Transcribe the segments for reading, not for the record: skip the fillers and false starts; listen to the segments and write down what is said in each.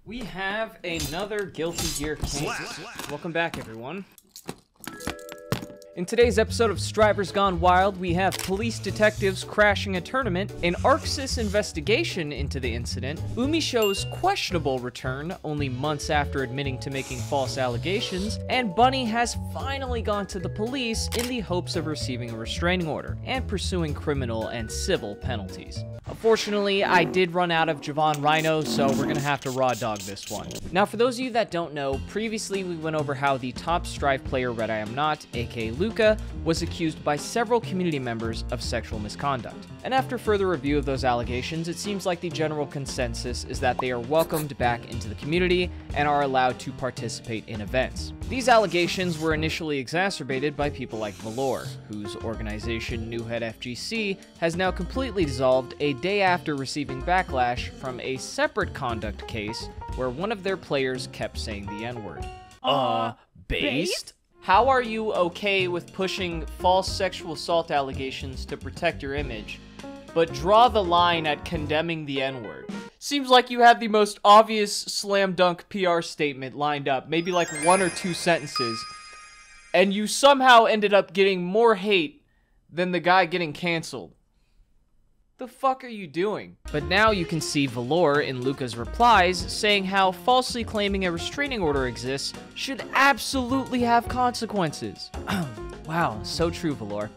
We have another Guilty Gear case. Welcome back, everyone. In today's episode of Strivers Gone Wild, we have police detectives crashing a tournament, an Sys investigation into the incident, Umisho's questionable return only months after admitting to making false allegations, and Bunny has finally gone to the police in the hopes of receiving a restraining order and pursuing criminal and civil penalties. Unfortunately, I did run out of Javon Rhino, so we're gonna have to raw dog this one. Now, for those of you that don't know, previously we went over how the top Strive player, Red I Am Not, aka Luca, was accused by several community members of sexual misconduct. And after further review of those allegations, it seems like the general consensus is that they are welcomed back into the community and are allowed to participate in events. These allegations were initially exacerbated by people like Valore, whose organization New Head FGC has now completely dissolved a day after receiving backlash from a separate conduct case where one of their players kept saying the N-word. Based? How are you okay with pushing false sexual assault allegations to protect your image, but draw the line at condemning the N-word? Seems like you have the most obvious slam dunk PR statement lined up, maybe like 1 or 2 sentences, and you somehow ended up getting more hate than the guy getting canceled. The fuck are you doing? But now you can see Valore in Luca's replies saying how falsely claiming a restraining order exists should absolutely have consequences. Wow, so true, Valore.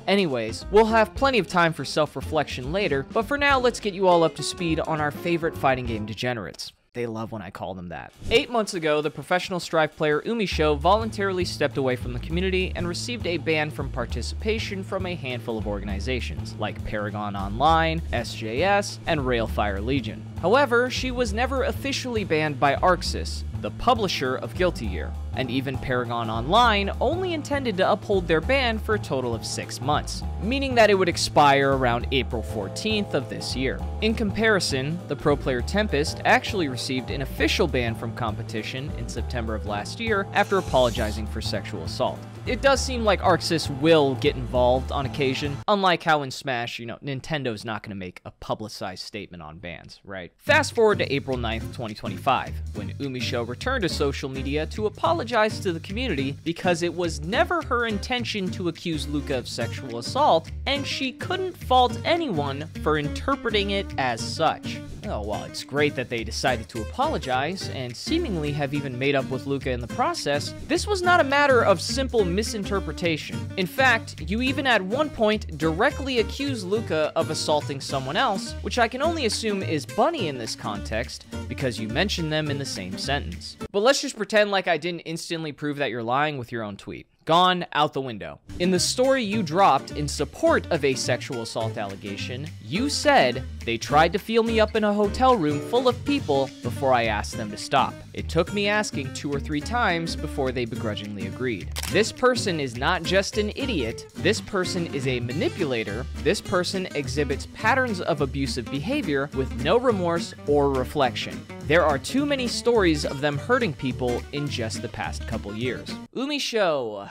Anyways, we'll have plenty of time for self-reflection later, but for now, let's get you all up to speed on our favorite fighting game degenerates. They love when I call them that. 8 months ago, the professional Strive player Umisho voluntarily stepped away from the community and received a ban from participation from a handful of organizations, like Paragon Online, SJS, and Railfire Legion. However, she was never officially banned by Sys, the publisher of Guilty Gear, and even Paragon Online only intended to uphold their ban for a total of 6 months, meaning that it would expire around April 14th of this year. In comparison, the pro player Tempest actually received an official ban from competition in September of last year after apologizing for sexual assault. It does seem like Sys will get involved on occasion, unlike how in Smash, Nintendo's not going to make a publicized statement on bans, right? Fast forward to April 9th, 2025, when Umisho returned to social media to apologize to the community because it was never her intention to accuse Luca of sexual assault, and she couldn't fault anyone for interpreting it as such. Oh, well, it's great that they decided to apologize, and seemingly have even made up with Luca in the process. This was not a matter of simple misinterpretation. In fact, you even at one point directly accused Luca of assaulting someone else, which I can only assume is Bunny in this context, because you mentioned them in the same sentence. But let's just pretend like I didn't instantly prove that you're lying with your own tweet. Gone out the window. In the story you dropped in support of a sexual assault allegation, you said, "They tried to feel me up in a hotel room full of people before I asked them to stop. It took me asking 2 or 3 times before they begrudgingly agreed." This person is not just an idiot, this person is a manipulator, this person exhibits patterns of abusive behavior with no remorse or reflection. There are too many stories of them hurting people in just the past couple years. Umisho.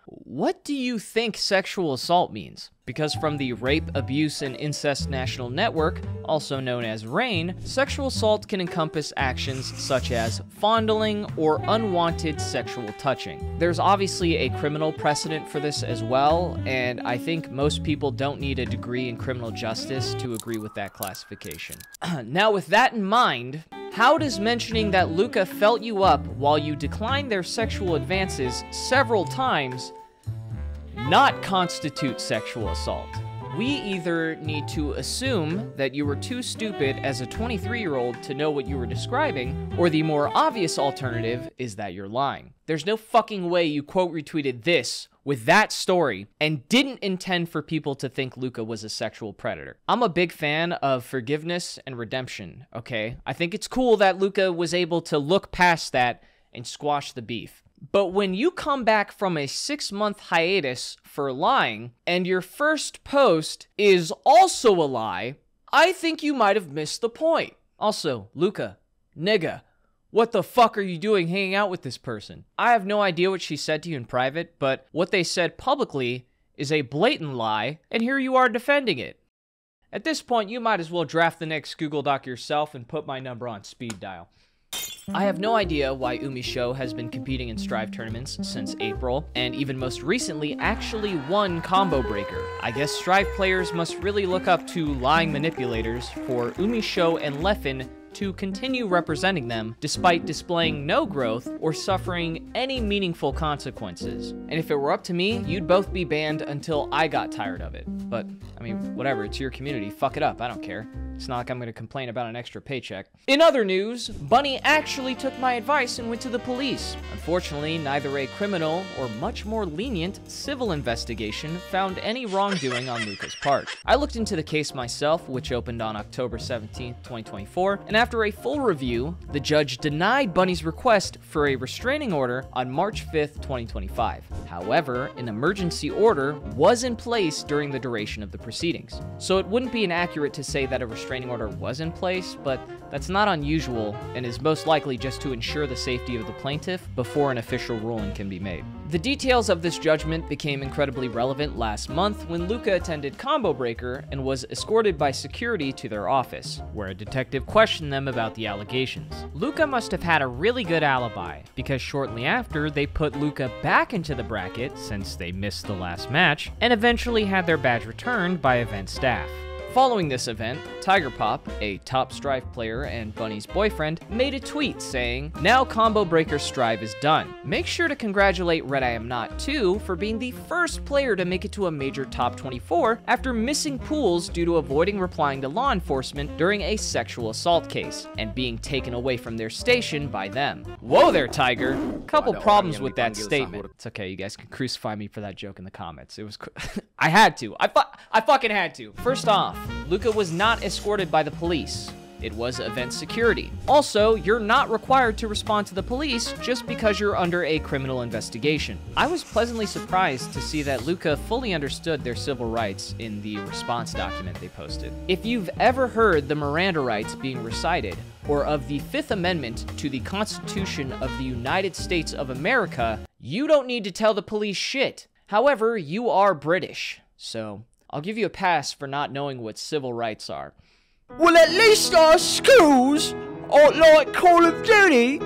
What do you think sexual assault means? Because from the Rape, Abuse, and Incest National Network, also known as RAIN, sexual assault can encompass actions such as fondling or unwanted sexual touching. There's obviously a criminal precedent for this as well, and I think most people don't need a degree in criminal justice to agree with that classification. Now, with that in mind, how does mentioning that Luca felt you up while you declined their sexual advances several times not constitute sexual assault? We either need to assume that you were too stupid as a 23-year-old to know what you were describing, or the more obvious alternative is that you're lying. There's no fucking way you quote retweeted this with that story and didn't intend for people to think Luca was a sexual predator. I'm a big fan of forgiveness and redemption, okay? I think it's cool that Luca was able to look past that and squash the beef. But when you come back from a 6-month hiatus for lying, and your first post is also a lie, I think you might have missed the point. Also, Luca, nigga, what the fuck are you doing hanging out with this person? I have no idea what she said to you in private, but what they said publicly is a blatant lie, and here you are defending it. At this point, you might as well draft the next Google Doc yourself and put my number on speed dial. I have no idea why Umisho has been competing in Strive tournaments since April, and even most recently actually won Combo Breaker. I guess Strive players must really look up to lying manipulators for Umisho and Leffen to continue representing them despite displaying no growth or suffering any meaningful consequences. And if it were up to me, you'd both be banned until I got tired of it. But, I mean, whatever, it's your community, fuck it up, I don't care. It's not like I'm gonna complain about an extra paycheck. In other news, Bunny actually took my advice and went to the police. Unfortunately, neither a criminal or much more lenient civil investigation found any wrongdoing on Luca's part. I looked into the case myself, which opened on October 17th, 2024, and after a full review, the judge denied Bunny's request for a restraining order on March 5th, 2025. However, an emergency order was in place during the duration of the proceedings. So it wouldn't be inaccurate to say that a restraining order was in place, but that's not unusual and is most likely just to ensure the safety of the plaintiff before an official ruling can be made. The details of this judgment became incredibly relevant last month when Luca attended Combo Breaker and was escorted by security to their office, where a detective questioned them about the allegations. Luca must have had a really good alibi, because shortly after, they put Luca back into the bracket since they missed the last match, and eventually had their badge returned by event staff. Following this event, Tiger Pop, a top Strive player and Bunny's boyfriend, made a tweet saying, "Now Combo Breaker Strive is done. Make sure to congratulate Red I Am Not too for being the first player to make it to a major top 24 after missing pools due to avoiding replying to law enforcement during a sexual assault case and being taken away from their station by them." Whoa there, Tiger. Couple problems with that statement. It's okay, you guys can crucify me for that joke in the comments. It was I had to. I fucking had to. First off, Luca was not escorted by the police. It was event security. Also, you're not required to respond to the police just because you're under a criminal investigation. I was pleasantly surprised to see that Luca fully understood their civil rights in the response document they posted. If you've ever heard the Miranda rights being recited, or of the Fifth Amendment to the Constitution of the United States of America, you don't need to tell the police shit. However, you are British, so I'll give you a pass for not knowing what civil rights are. Well, at least our schools aren't like Call of Duty.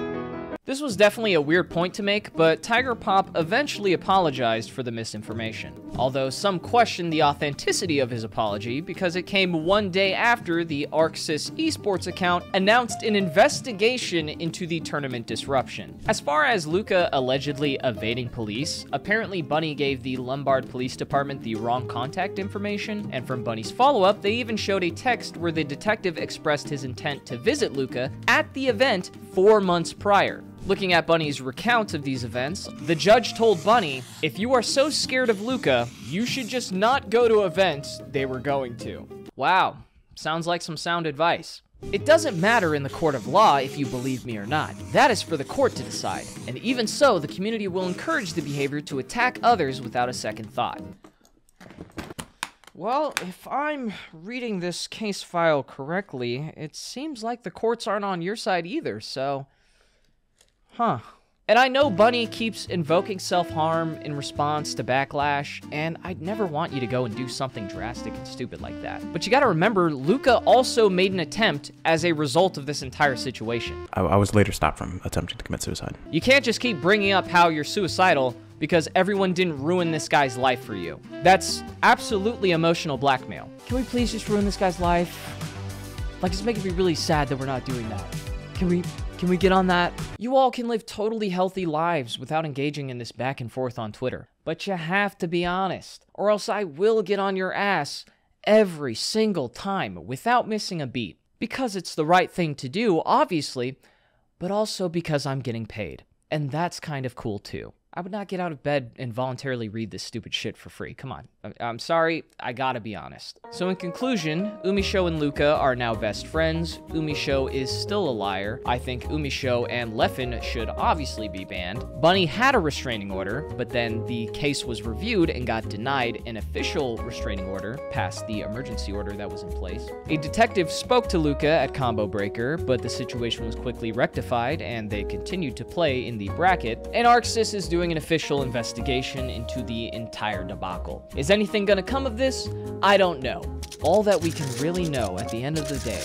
This was definitely a weird point to make, but Tiger Pop eventually apologized for the misinformation. Although some questioned the authenticity of his apology because it came one day after the Sys esports account announced an investigation into the tournament disruption. As far as Luca allegedly evading police, apparently Bunny gave the Lombard Police Department the wrong contact information, and from Bunny's follow-up, they even showed a text where the detective expressed his intent to visit Luca at the event 4 months prior. Looking at Bunny's recount of these events, the judge told Bunny, "If you are so scared of Luca, you should just not go to events they were going to." Wow, sounds like some sound advice. It doesn't matter in the court of law if you believe me or not. That is for the court to decide. And even so, the community will encourage the behavior to attack others without a second thought. Well, if I'm reading this case file correctly, it seems like the courts aren't on your side either, so... Huh. And I know Bunny keeps invoking self-harm in response to backlash, and I'd never want you to go and do something drastic and stupid like that. But you gotta remember, Luca also made an attempt as a result of this entire situation. I was later stopped from attempting to commit suicide. You can't just keep bringing up how you're suicidal because everyone didn't ruin this guy's life for you. That's absolutely emotional blackmail. Can we please just ruin this guy's life? Like, it's making me really sad that we're not doing that. Can we get on that? You all can live totally healthy lives without engaging in this back and forth on Twitter. But you have to be honest, or else I will get on your ass every single time without missing a beat. Because it's the right thing to do, obviously, but also because I'm getting paid. And that's kind of cool too. I would not get out of bed and voluntarily read this stupid shit for free. Come on. I'm sorry, I gotta be honest. So in conclusion, Umisho and Luca are now best friends. Umisho is still a liar. I think Umisho and Leffen should obviously be banned. Bunny had a restraining order, but then the case was reviewed and got denied an official restraining order past the emergency order that was in place. A detective spoke to Luca at Combo Breaker, but the situation was quickly rectified and they continued to play in the bracket. And Sys is doing doing an official investigation into the entire debacle. Is anything gonna come of this? I don't know. All that we can really know at the end of the day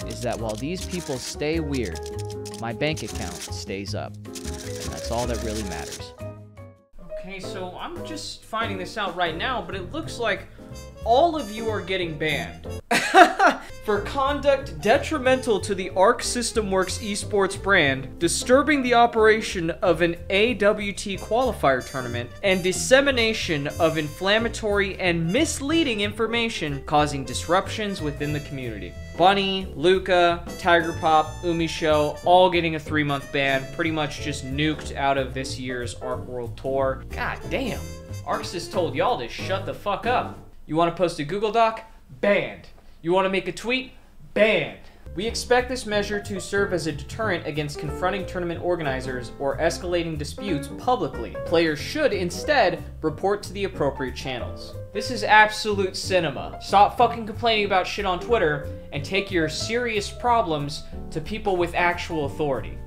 is that while these people stay weird, my bank account stays up. And that's all that really matters. Okay, so I'm just finding this out right now, but it looks like all of you are getting banned. For conduct detrimental to the Arc System Works esports brand, disturbing the operation of an AWT qualifier tournament, and dissemination of inflammatory and misleading information causing disruptions within the community. Bunny, Luca, Tiger Pop, Umisho, all getting a 3-month ban, pretty much just nuked out of this year's Arc World Tour. God damn. ArcSys told y'all to shut the fuck up. You want to post a Google Doc? Banned. You want to make a tweet? Banned. We expect this measure to serve as a deterrent against confronting tournament organizers or escalating disputes publicly. Players should instead report to the appropriate channels. This is absolute cinema. Stop fucking complaining about shit on Twitter and take your serious problems to people with actual authority.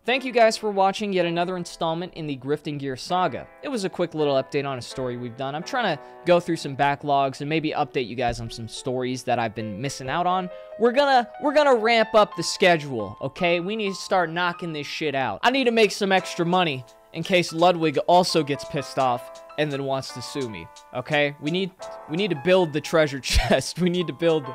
Thank you guys for watching yet another installment in the Grifting Gear saga. It was a quick little update on a story we've done. I'm trying to go through some backlogs and maybe update you guys on some stories that I've been missing out on. We're gonna ramp up the schedule, okay? We need to start knocking this shit out. I need to make some extra money in case Ludwig also gets pissed off and then wants to sue me, okay? We need to build the treasure chest. We need to build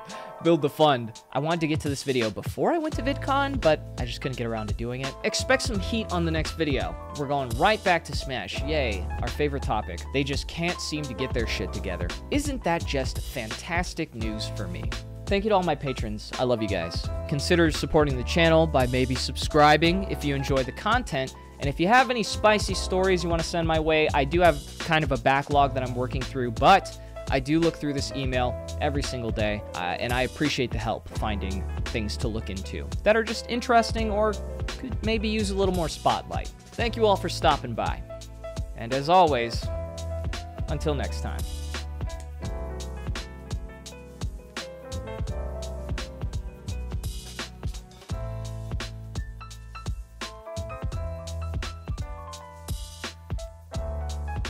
the fund. I wanted to get to this video before I went to VidCon, but I just couldn't get around to doing it. Expect some heat on the next video. We're going right back to Smash. Yay, our favorite topic. They just can't seem to get their shit together. Isn't that just fantastic news for me? Thank you to all my patrons. I love you guys. Consider supporting the channel by maybe subscribing if you enjoy the content. And if you have any spicy stories you want to send my way, I do have kind of a backlog that I'm working through, but I do look through this email every single day, and I appreciate the help finding things to look into that are just interesting or could maybe use a little more spotlight. Thank you all for stopping by. And as always, until next time.